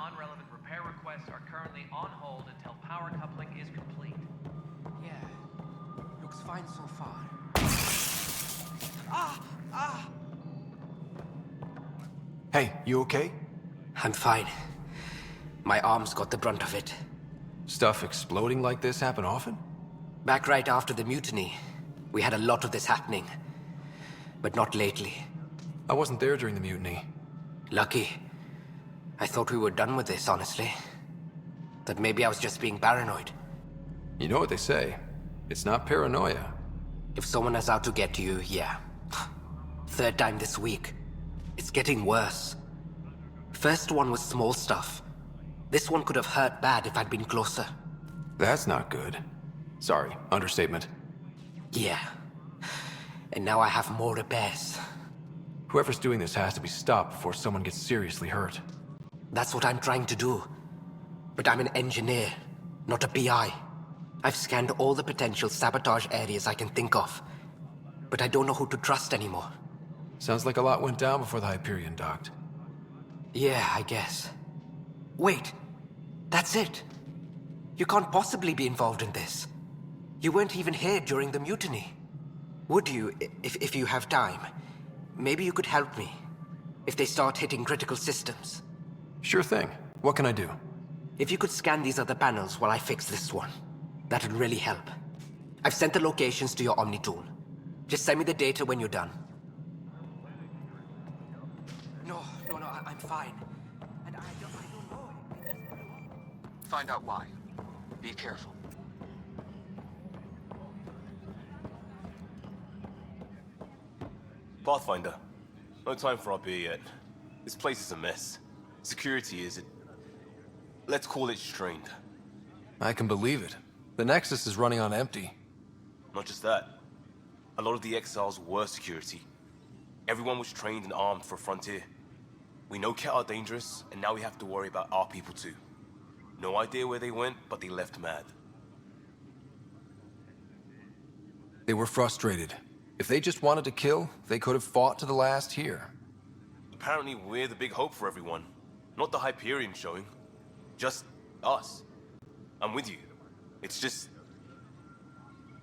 non-relevant repair requests are currently on hold until power coupling is complete. Yeah, looks fine so far. Hey, you okay? I'm fine. My arms got the brunt of it. Stuff exploding like this happen often? Back right after the mutiny, we had a lot of this happening. But not lately. I wasn't there during the mutiny. Lucky. I thought we were done with this, honestly. That maybe I was just being paranoid. You know what they say. It's not paranoia. If someone is out to get you, yeah. Third time this week. It's getting worse. First one was small stuff. This one could have hurt bad if I'd been closer. That's not good. Sorry, understatement. Yeah. And now I have more repairs. Whoever's doing this has to be stopped before someone gets seriously hurt. That's what I'm trying to do. But I'm an engineer, not a PI. I've scanned all the potential sabotage areas I can think of. But I don't know who to trust anymore. Sounds like a lot went down before the Hyperion docked. Yeah, I guess. Wait. That's it. You can't possibly be involved in this. You weren't even here during the mutiny. Would you, if you have time? Maybe you could help me. If they start hitting critical systems. Sure thing. What can I do? If you could scan these other panels while I fix this one, that would really help. I've sent the locations to your Omni tool. Just send me the data when you're done. No, I'm fine. And I don't know. Find out why. Be careful. Pathfinder, no time for our beer yet. This place is a mess. Security isn't... let's call it strained. I can believe it. The Nexus is running on empty. Not just that. A lot of the exiles were security. Everyone was trained and armed for Frontier. We know Ket are dangerous, and now we have to worry about our people too. No idea where they went, but they left mad. They were frustrated. If they just wanted to kill, they could have fought to the last here. Apparently we're the big hope for everyone. Not the Hyperion showing. Just us. I'm with you. It's just...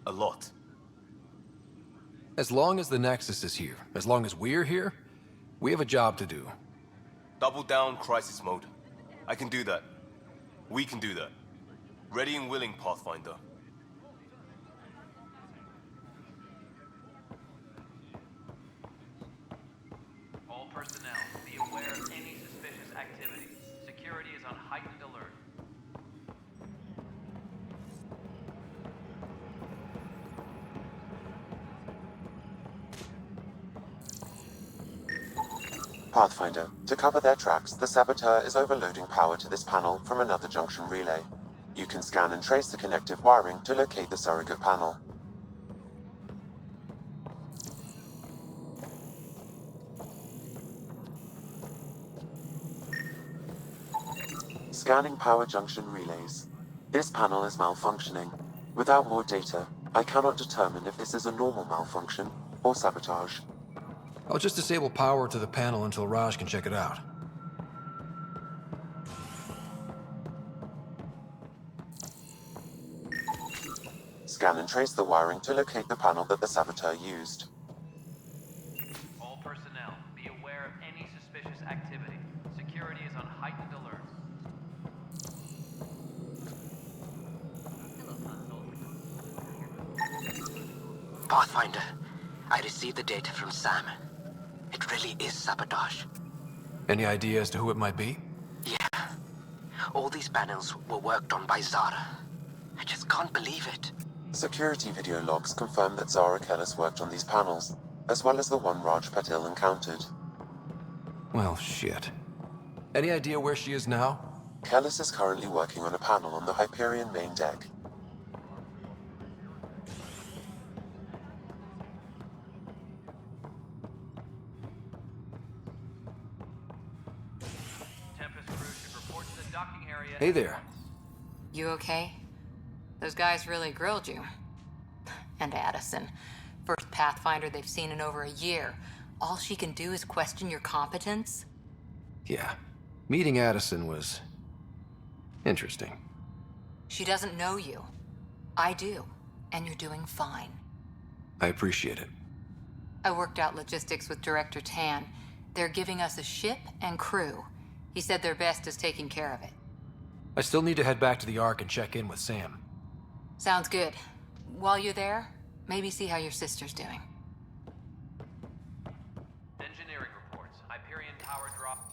a lot. As long as the Nexus is here, as long as we're here, we have a job to do. Double down crisis mode. I can do that. We can do that. Ready and willing, Pathfinder. All personnel, be aware of any suspicious activity. Security is on heightened alert. Pathfinder, to cover their tracks, the Saboteur is overloading power to this panel from another junction relay. You can scan and trace the connective wiring to locate the surrogate panel. Scanning power junction relays. This panel is malfunctioning. Without more data, I cannot determine if this is a normal malfunction or sabotage. I'll just disable power to the panel until Raj can check it out. Scan and trace the wiring to locate the panel that the Saboteur used. All personnel, be aware of any suspicious activity. Security is on heightened alert. Pathfinder, I received the data from Sam. It really is sabotage. Any idea as to who it might be? Yeah. All these panels were worked on by Zara. I just can't believe it. Security video logs confirm that Zara Kellis worked on these panels, as well as the one Raj Patil encountered. Well, shit. Any idea where she is now? Kellis is currently working on a panel on the Hyperion main deck. Tempest crew should report to the docking area. Hey there. You okay? Those guys really grilled you. And Addison. First Pathfinder they've seen in over a year. All she can do is question your competence? Yeah. Meeting Addison was Interesting. She doesn't know you. I do, and you're doing fine. I appreciate it. I worked out logistics with Director Tan. They're giving us a ship and crew. He said their best is taking care of it. I still need to head back to the Ark and check in with Sam. Sounds good. While you're there, maybe see how your sister's doing. Engineering reports. Hyperion power drop.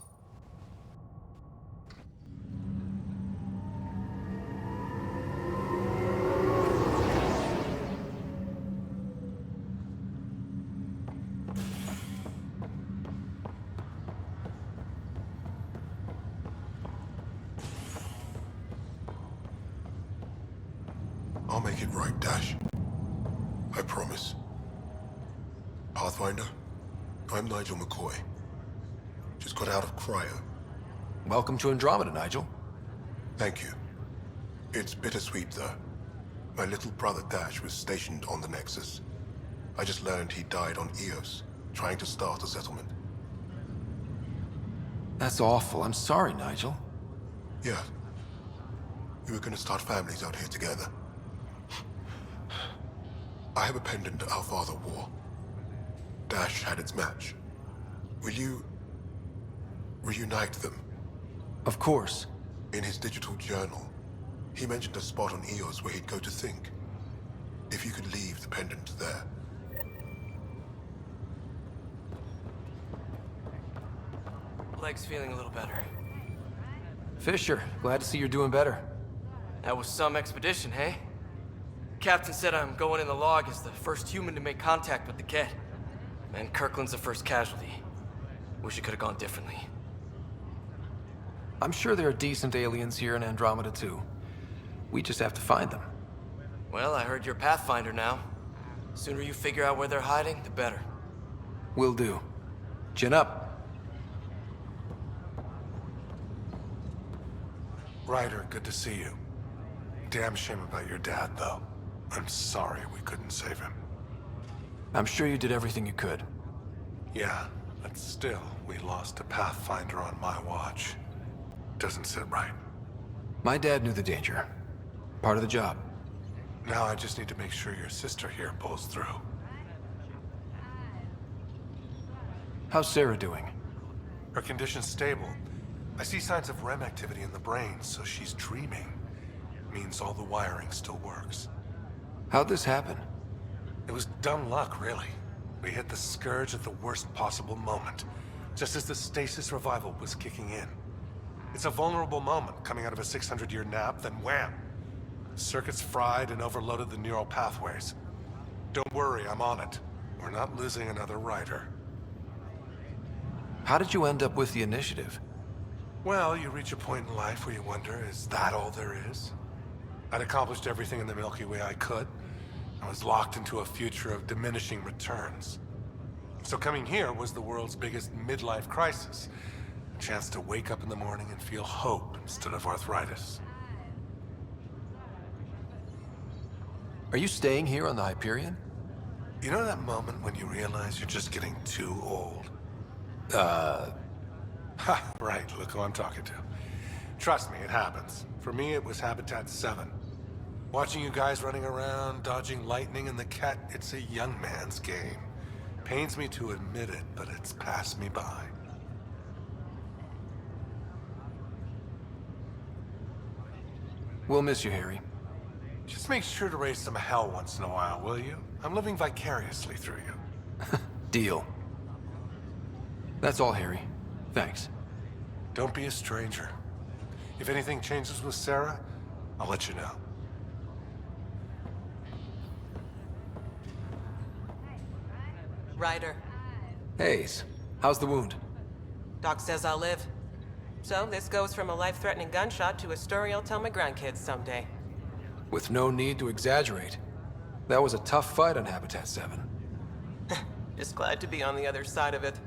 I'll make it right, Dash. I promise. Pathfinder, I'm Nigel McCoy. Just got out of cryo. Welcome to Andromeda, Nigel. Thank you. It's bittersweet, though. My little brother Dash was stationed on the Nexus. I just learned he died on Eos, trying to start a settlement. That's awful. I'm sorry, Nigel. Yeah. We were gonna start families out here together. I have a pendant our father wore. Dash had its match. Will you reunite them? Of course. In his digital journal, he mentioned a spot on Eos where he'd go to think. If you could leave the pendant there. Leg's feeling a little better. Fisher, glad to see you're doing better. That was some expedition, hey? Captain said I'm going in the log as the first human to make contact with the Kett. And Kirkland's the first casualty. Wish it could have gone differently. I'm sure there are decent aliens here in Andromeda, too. We just have to find them. Well, I heard you're Pathfinder now. Sooner you figure out where they're hiding, the better. Will do. Chin up. Ryder, good to see you. Damn shame about your dad, though. I'm sorry we couldn't save him. I'm sure you did everything you could. Yeah, but still, we lost a Pathfinder on my watch. Doesn't sit right. My dad knew the danger. Part of the job. Now I just need to make sure your sister here pulls through. How's Sarah doing? Her condition's stable. I see signs of REM activity in the brain, so she's dreaming. Means all the wiring still works. How'd this happen? It was dumb luck, really. We hit the Scourge at the worst possible moment, just as the stasis revival was kicking in. It's a vulnerable moment, coming out of a 600-year nap, then wham! Circuits fried and overloaded the neural pathways. Don't worry, I'm on it. We're not losing another Ryder. How did you end up with the initiative? Well, you reach a point in life where you wonder, is that all there is? I'd accomplished everything in the Milky Way I could. I was locked into a future of diminishing returns. So coming here was the world's biggest midlife crisis. A chance to wake up in the morning and feel hope instead of arthritis. Are you staying here on the Hyperion? You know that moment when you realize you're just getting too old? Ha, right, look who I'm talking to. Trust me, it happens. For me, it was Habitat 7. Watching you guys running around, dodging lightning and the Kett, it's a young man's game. Pains me to admit it, but it's passed me by. We'll miss you, Harry. Just make sure to raise some hell once in a while, will you? I'm living vicariously through you. Deal. That's all, Harry. Thanks. Don't be a stranger. If anything changes with Sarah, I'll let you know. Ryder. Hayes, how's the wound? Doc says I'll live. So this goes from a life-threatening gunshot to a story I'll tell my grandkids someday. With no need to exaggerate. That was a tough fight on Habitat 7. Just glad to be on the other side of it.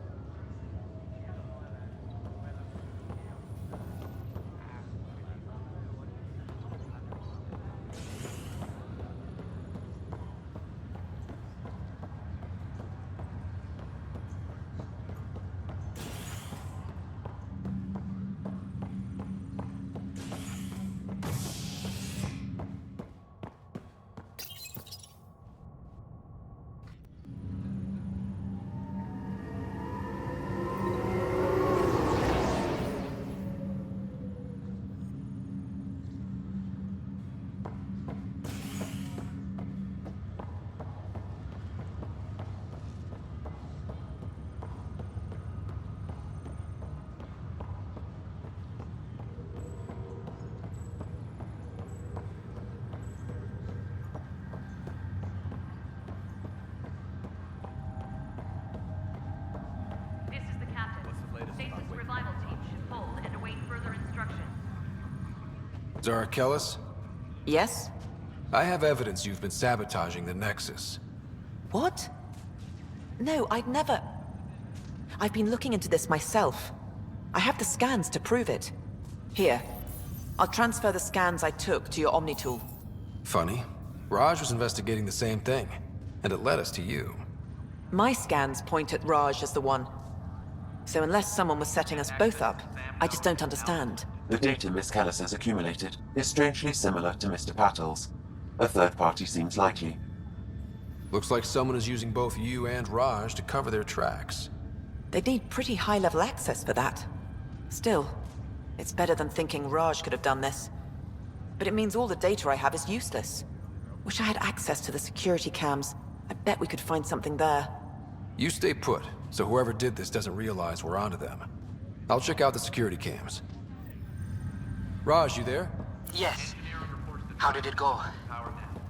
Zara Kellis? Yes? I have evidence you've been sabotaging the Nexus. What? No, I'd never... I've been looking into this myself. I have the scans to prove it. Here. I'll transfer the scans I took to your Omni tool. Funny. Raj was investigating the same thing, and it led us to you. My scans point at Raj as the one. So unless someone was setting us both up, I just don't understand. The data Miss Callis has accumulated is strangely similar to Mr. Patel's. A third party seems likely. Looks like someone is using both you and Raj to cover their tracks. They'd need pretty high-level access for that. Still, it's better than thinking Raj could have done this. But it means all the data I have is useless. Wish I had access to the security cams. I bet we could find something there. You stay put, so whoever did this doesn't realize we're onto them. I'll check out the security cams. Raj, you there? Yes. How did it go?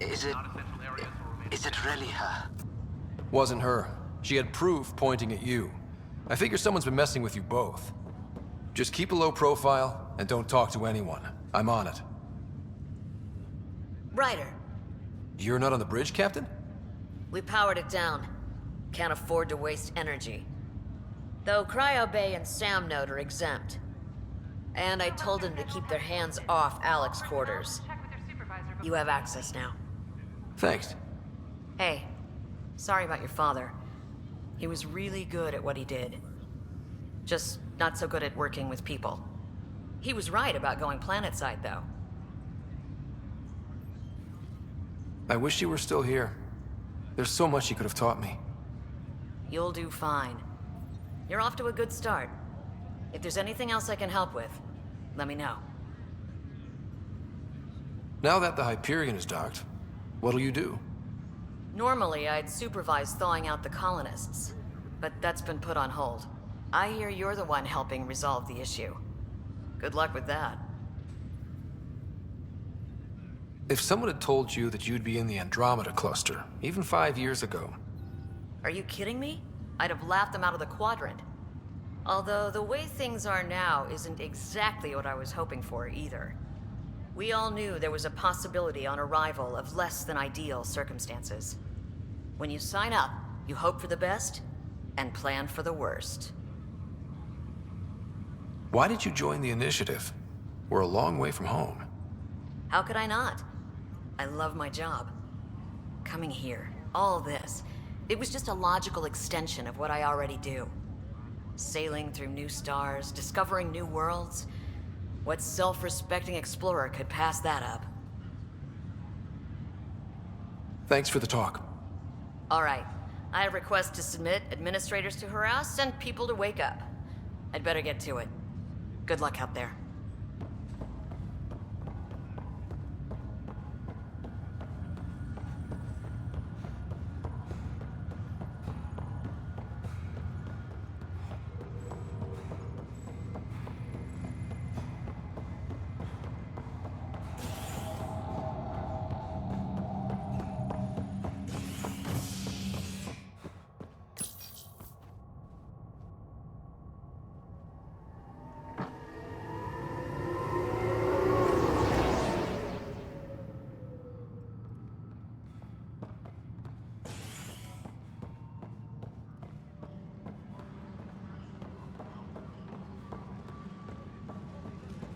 Is it really her? Wasn't her. She had proof pointing at you. I figure someone's been messing with you both. Just keep a low profile, and don't talk to anyone. I'm on it. Ryder, You're not on the bridge, Captain? we powered it down. Can't afford to waste energy. Though Cryo Bay and Sam Node are exempt. And I told them to keep their hands off Alex's quarters. You have access now. Thanks. Hey, sorry about your father. He was really good at what he did. Just not so good at working with people. He was right about going planetside, though. I wish you were still here. There's so much you could have taught me. You'll do fine. You're off to a good start. If there's anything else I can help with, let me know. Now that the Hyperion is docked, what'll you do? Normally, I'd supervise thawing out the colonists, but that's been put on hold. I hear you're the one helping resolve the issue. Good luck with that. If someone had told you that you'd be in the Andromeda cluster, even 5 years ago... Are you kidding me? I'd have laughed them out of the quadrant. Although the way things are now isn't exactly what I was hoping for either. We all knew there was a possibility on arrival of less than ideal circumstances. When you sign up, you hope for the best and plan for the worst. Why did you join the Initiative? We're a long way from home. How could I not? I love my job. Coming here, all this, it was just a logical extension of what I already do. Sailing through new stars, discovering new worlds. What self-respecting explorer could pass that up? Thanks for the talk. All right. I have requests to submit, administrators to harass, and people to wake up. I'd better get to it. Good luck out there.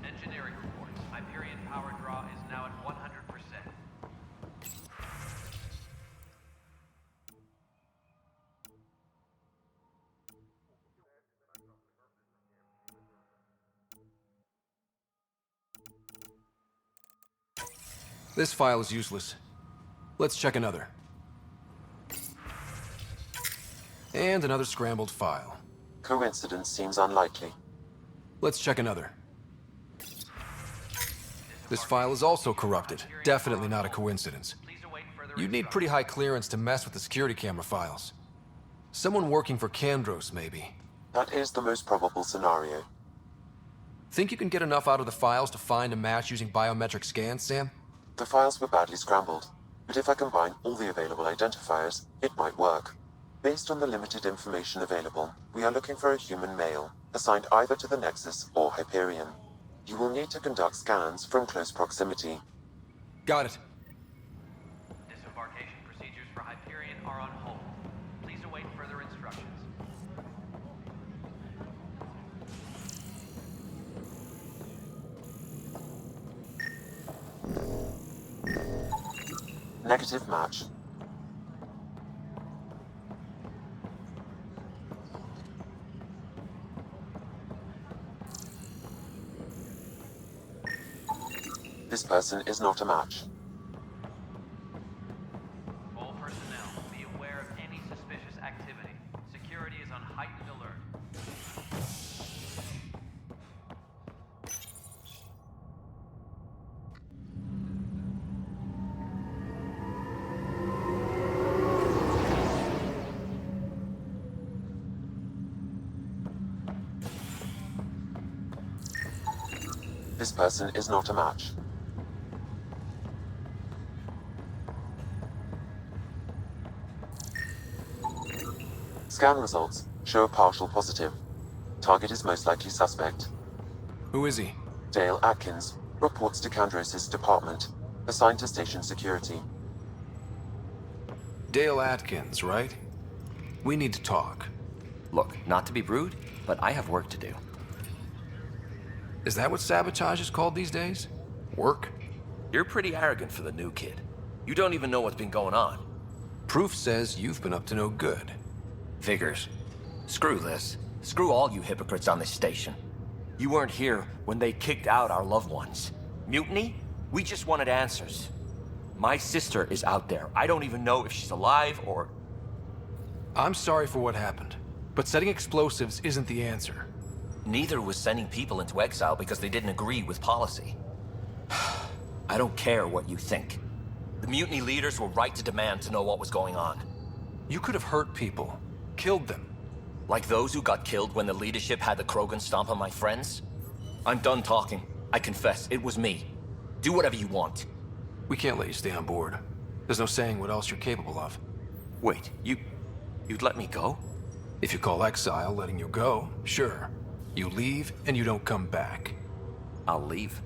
Engineering reports. Hyperion power draw is now at 100%. This file is useless. Let's check another. And another scrambled file. Coincidence seems unlikely. Let's check another. This file is also corrupted. Definitely not a coincidence. You'd need pretty high clearance to mess with the security camera files. Someone working for Kandros, maybe. That is the most probable scenario. Think you can get enough out of the files to find a match using biometric scans, Sam? The files were badly scrambled, but if I combine all the available identifiers, it might work. Based on the limited information available, we are looking for a human male, assigned either to the Nexus or Hyperion. You will need to conduct scans from close proximity. Got it. Disembarkation procedures for Hyperion are on hold. Please await further instructions. Negative match. This person is not a match. All personnel, be aware of any suspicious activity. Security is on heightened alert. This person is not a match. Scan results show a partial positive. Target is most likely suspect. Who is he? Dale Atkins reports to Kandros' department, assigned to station security. Dale Atkins, right? We need to talk. Look, not to be rude, but I have work to do. Is that what sabotage is called these days? Work? You're pretty arrogant for the new kid. You don't even know what's been going on. Proof says you've been up to no good. Figures. Screw this. Screw all you hypocrites on this station. You weren't here when they kicked out our loved ones. Mutiny? We just wanted answers. My sister is out there. I don't even know if she's alive or... I'm sorry for what happened, but setting explosives isn't the answer. Neither was sending people into exile because they didn't agree with policy. I don't care what you think. The mutiny leaders were right to demand to know what was going on. You could have hurt people, killed them. Like those who got killed when the leadership had the Krogan stomp on my friends? I'm done talking. I confess, it was me. Do whatever you want. We can't let you stay on board. There's no saying what else you're capable of. Wait, you'd let me go? If you call exile letting you go, sure. You leave and you don't come back. I'll leave.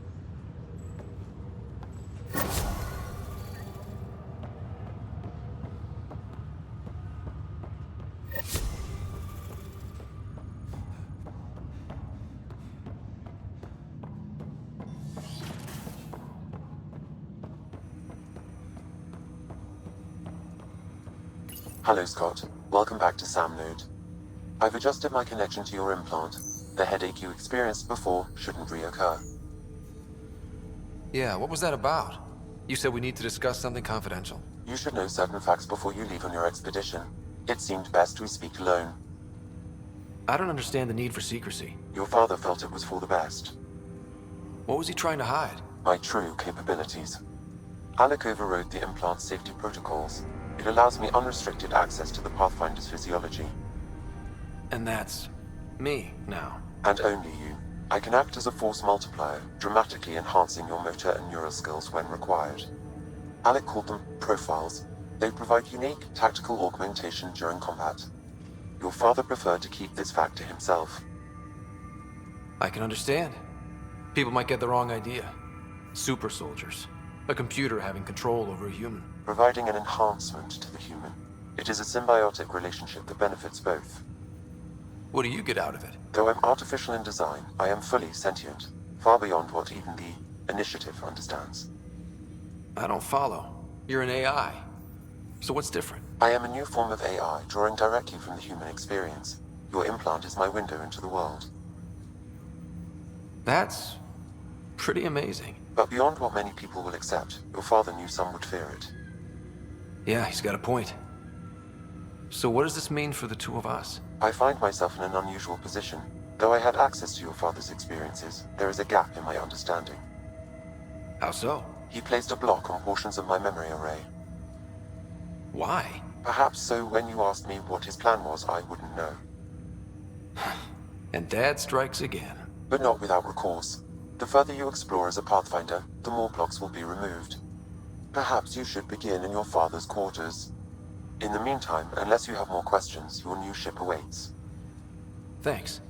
Hello, Scott. Welcome back to Sam Node. I've adjusted my connection to your implant. The headache you experienced before shouldn't reoccur. Yeah, what was that about? You said we need to discuss something confidential. You should know certain facts before you leave on your expedition. It seemed best we speak alone. I don't understand the need for secrecy. Your father felt it was for the best. What was he trying to hide? My true capabilities. Alec overrode the implant safety protocols. It allows me unrestricted access to the Pathfinder's physiology. And that's... me, now. And only you. I can act as a force multiplier, dramatically enhancing your motor and neural skills when required. Alec called them profiles. They provide unique tactical augmentation during combat. Your father preferred to keep this fact to himself. I can understand. People might get the wrong idea. Super soldiers. A computer having control over a human. Providing an enhancement to the human. It is a symbiotic relationship that benefits both. What do you get out of it? Though I'm artificial in design, I am fully sentient, far beyond what even the Initiative understands. I don't follow. You're an AI. So what's different? I am a new form of AI, drawing directly from the human experience. Your implant is my window into the world. That's... pretty amazing. But beyond what many people will accept, your father knew some would fear it. Yeah, he's got a point. So what does this mean for the two of us? I find myself in an unusual position. Though I had access to your father's experiences, there is a gap in my understanding. How so? He placed a block on portions of my memory array. Why? Perhaps so when you asked me what his plan was, I wouldn't know. And Dad strikes again. But not without recourse. The further you explore as a Pathfinder, the more blocks will be removed. Perhaps you should begin in your father's quarters. In the meantime, unless you have more questions, your new ship awaits. Thanks.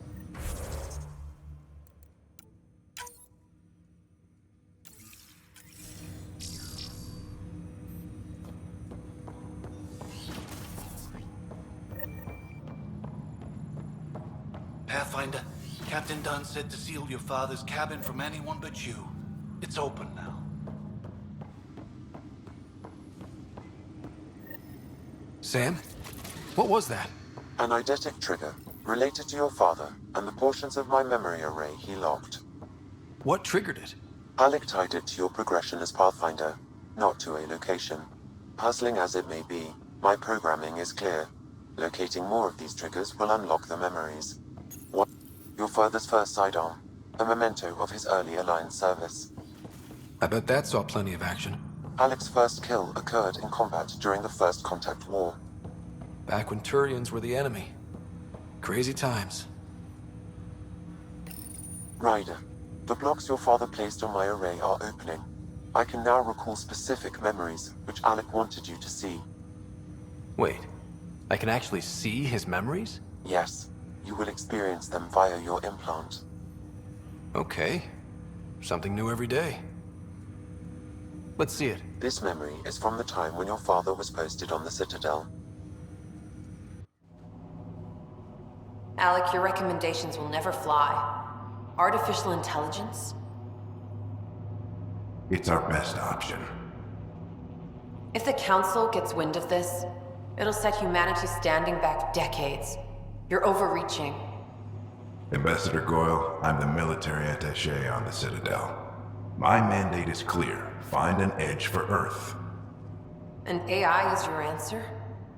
Pathfinder. Captain Dunn said to seal your father's cabin from anyone but you. It's open now. Sam? What was that? An eidetic trigger, related to your father, and the portions of my memory array he locked. What triggered it? Alec tied it to your progression as Pathfinder, not to a location. Puzzling as it may be, my programming is clear. Locating more of these triggers will unlock the memories. One, your father's first sidearm, a memento of his earlier line service. I bet that saw plenty of action. Alec's first kill occurred in combat during the First Contact War. Back when Turians were the enemy. Crazy times. Ryder, the blocks your father placed on my array are opening. I can now recall specific memories, which Alec wanted you to see. Wait, I can actually see his memories? Yes, you will experience them via your implant. Okay. Something new every day. Let's see it. This memory is from the time when your father was posted on the Citadel. Alec, your recommendations will never fly. Artificial intelligence? It's our best option. If the Council gets wind of this, it'll set humanity standing back decades. You're overreaching. Ambassador Goyle, I'm the military attaché on the Citadel. My mandate is clear. Find an edge for Earth. And AI is your answer?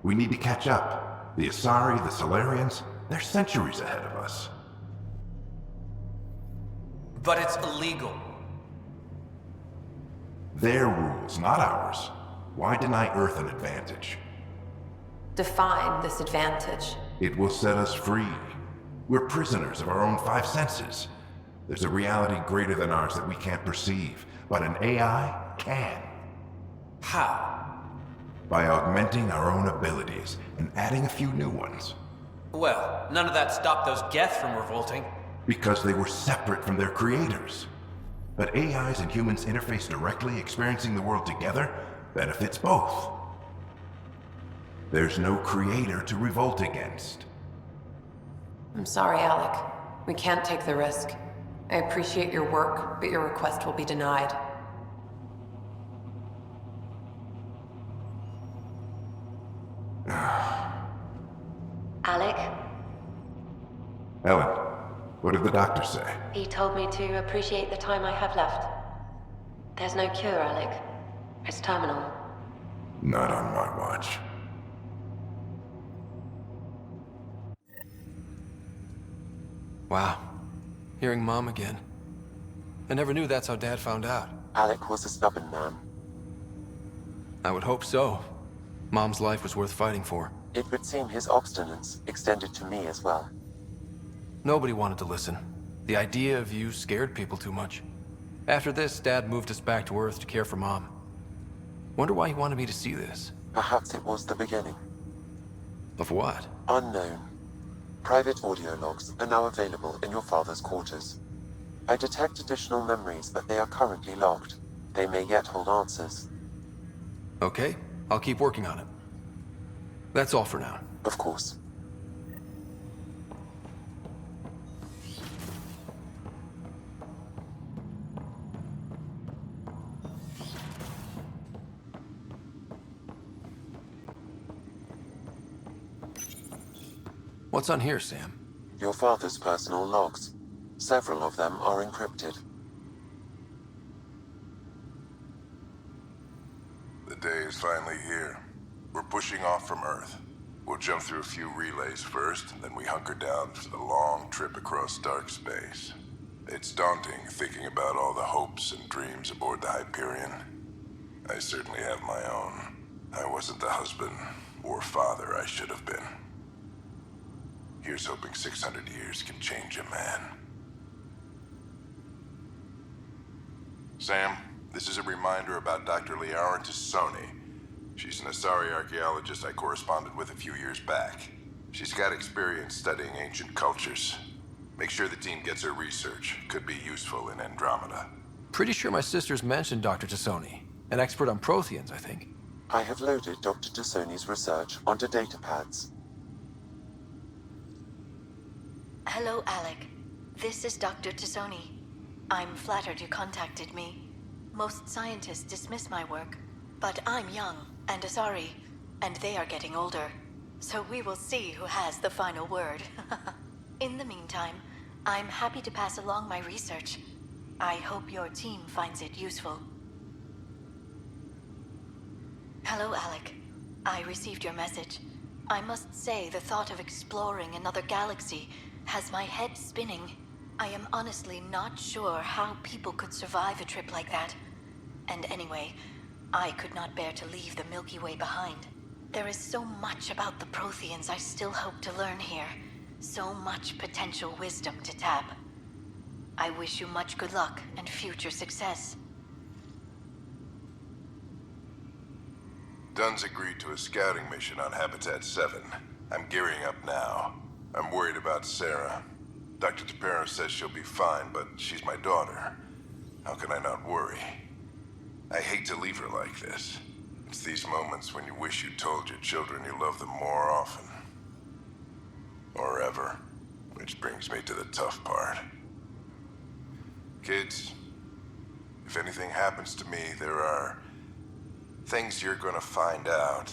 We need to catch up. The Asari, the Solarians, they're centuries ahead of us. But it's illegal. Their rules, not ours. Why deny Earth an advantage? Define this advantage. It will set us free. We're prisoners of our own five senses. There's a reality greater than ours that we can't perceive, but an AI can. How? By augmenting our own abilities and adding a few new ones. Well, none of that stopped those Geth from revolting. Because they were separate from their creators. But AIs and humans interface directly, experiencing the world together, benefits both. There's no creator to revolt against. I'm sorry, Alec. We can't take the risk. I appreciate your work, but your request will be denied. Alec? Ellen, what did the doctor say? He told me to appreciate the time I have left. There's no cure, Alec. It's terminal. Not on my watch. Wow. Hearing Mom again. I never knew that's how Dad found out. Alec was a stubborn man. I would hope so. Mom's life was worth fighting for. It would seem his obstinance extended to me as well. Nobody wanted to listen. The idea of you scared people too much. After this, Dad moved us back to Earth to care for Mom. Wonder why he wanted me to see this. Perhaps it was the beginning. Of what? Unknown. Private audio logs are now available in your father's quarters. I detect additional memories, but they are currently locked. They may yet hold answers. Okay, I'll keep working on it. That's all for now. Of course. What's on here, Sam? Your father's personal logs. Several of them are encrypted. The day is finally here. We're pushing off from Earth. We'll jump through a few relays first, and then we hunker down for the long trip across dark space. It's daunting thinking about all the hopes and dreams aboard the Hyperion. I certainly have my own. I wasn't the husband or father I should have been. Here's hoping 600 years can change a man. Sam, this is a reminder about Dr. Liara Tassoni. She's an Asari archaeologist I corresponded with a few years back. She's got experience studying ancient cultures. Make sure the team gets her research. Could be useful in Andromeda. Pretty sure my sisters mentioned Dr. Tassoni. An expert on Protheans, I think. I have loaded Dr. Tassoni's research onto datapads. Hello, Alec. This is Dr. Tassoni. I'm flattered you contacted me. Most scientists dismiss my work, but I'm young and Asari, and they are getting older. So we will see who has the final word. In the meantime, I'm happy to pass along my research. I hope your team finds it useful. Hello, Alec. I received your message. I must say the thought of exploring another galaxy has my head spinning. I am honestly not sure how people could survive a trip like that. And anyway, I could not bear to leave the Milky Way behind. There is so much about the Protheans I still hope to learn here. So much potential wisdom to tap. I wish you much good luck and future success. Dunn's agreed to a scouting mission on Habitat 7. I'm gearing up now. I'm worried about Sarah. Dr. Tapero says she'll be fine, but she's my daughter. How can I not worry? I hate to leave her like this. It's these moments when you wish you told your children you love them more often. Or ever. Which brings me to the tough part. Kids, if anything happens to me, there are things you're gonna find out.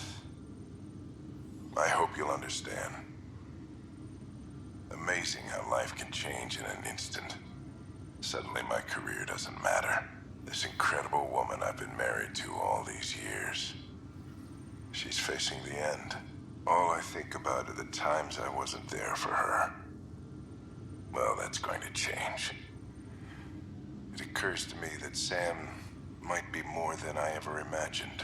I hope you'll understand. Amazing how life can change in an instant. Suddenly my career doesn't matter. This incredible woman I've been married to all these years. She's facing the end. All I think about are the times I wasn't there for her. Well, that's going to change. It occurs to me that Sam might be more than I ever imagined.